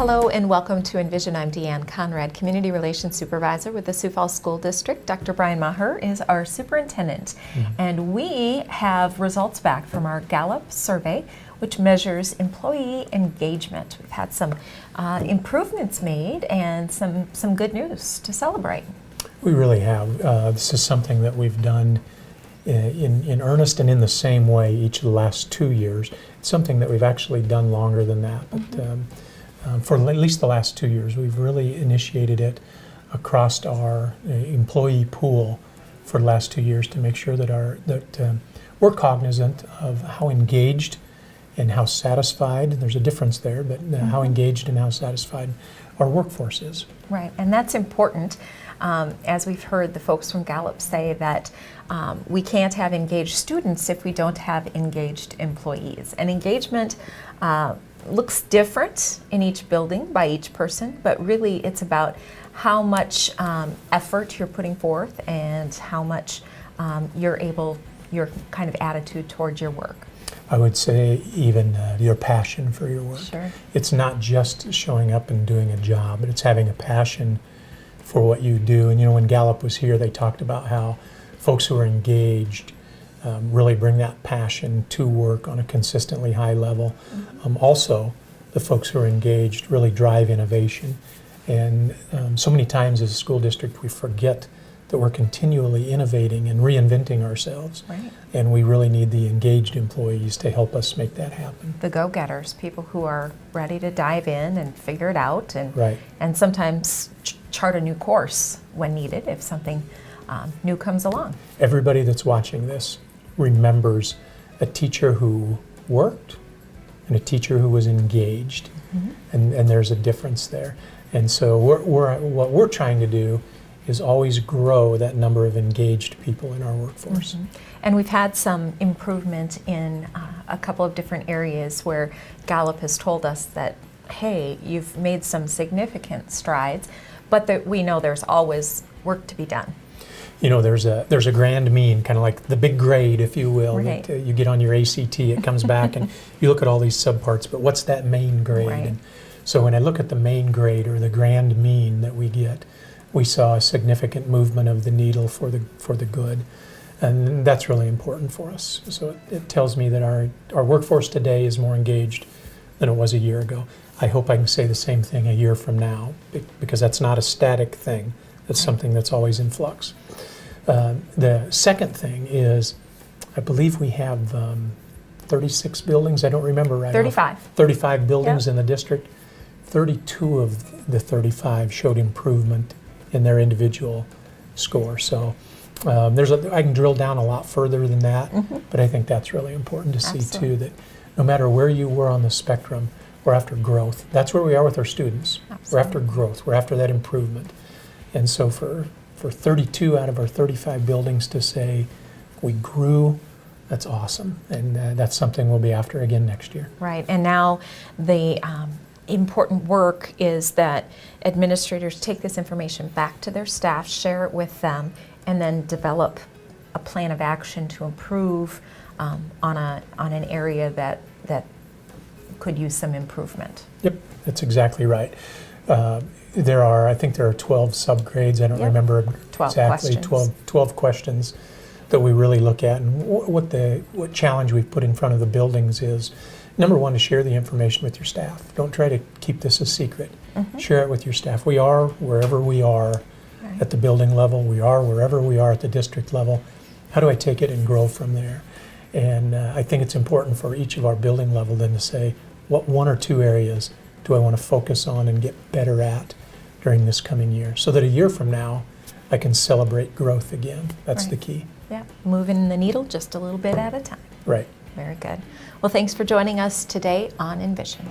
Hello and welcome to Envision. I'm Deanne Conrad, Community Relations Supervisor with the Sioux Falls School District. Dr. Brian Maher is our superintendent. And we have results back from our Gallup survey, which measures employee engagement. We've had some improvements made and some good news to celebrate. We really have. This is something that we've done in earnest and in the same way each of the last 2 years. It's something that we've actually done longer than that, but for at least the last 2 years, we've really initiated it across our employee pool for the last 2 years to make sure that we're cognizant of how engaged and how satisfied. There's a difference there, but how engaged and how satisfied our workforce is. Right, and that's important. As we've heard the folks from Gallup say that we can't have engaged students if we don't have engaged employees. And engagement looks different in each building by each person, but really it's about how much effort you're putting forth and how much your kind of attitude towards your work. I would say even your passion for your work. Sure. It's not just showing up and doing a job, but it's having a passion for what you do. And you know, when Gallup was here, they talked about how folks who are engaged really bring that passion to work on a consistently high level. Also, the folks who are engaged really drive innovation. And so many times as a school district, we forget that we're continually innovating and reinventing ourselves. Right. And we really need the engaged employees to help us make that happen. The go-getters, people who are ready to dive in and figure it out and, Right. and sometimes chart a new course when needed if something new comes along. Everybody that's watching this remembers a teacher who worked and a teacher who was engaged, and there's a difference there. And so what we're trying to do is always grow that number of engaged people in our workforce. And we've had some improvement in a couple of different areas where Gallup has told us that, hey, you've made some significant strides, but that we know there's always work to be done. You know, there's a grand mean, kind of like the big grade, if you will, Right. that you get on your ACT. It comes back and you look at all these subparts, but what's that main grade? Right. And so when I look at the main grade or the grand mean that we get, we saw a significant movement of the needle for the good, and that's really important for us. So it tells me that our workforce today is more engaged than it was a year ago. I hope I can say the same thing a year from now, because that's not a static thing. It's something that's always in flux. The second thing is, I believe we have 36 buildings. I don't remember right. 35. 35 buildings in the district. 32 of the 35 showed improvement in their individual score. So I can drill down a lot further than that, but I think that's really important to see too, that no matter where you were on the spectrum, we're after growth. That's where we are with our students. Absolutely. We're after growth. We're after that improvement. And so for 32 out of our 35 buildings to say we grew, that's awesome. And that's something we'll be after again next year. Right, and now the important work is that administrators take this information back to their staff, share it with them, and then develop a plan of action to improve on an area that could use some improvement. Yep, that's exactly right. I think there are 12 subgrades. I don't remember 12 exactly. questions. 12 questions that we really look at, and what challenge we've put in front of the buildings is, number one, to share the information with your staff. Don't try to keep this a secret. Share it with your staff. We are wherever we are at the building level. We are wherever we are at the district level. How do I take it and grow from there? And I think it's important for each of our building level then to say, what one or two areas do I want to focus on and get better at during this coming year, so that a year from now I can celebrate growth again. That's the key. Yeah, moving the needle just a little bit at a time. Right. Very good. Well, thanks for joining us today on Envision.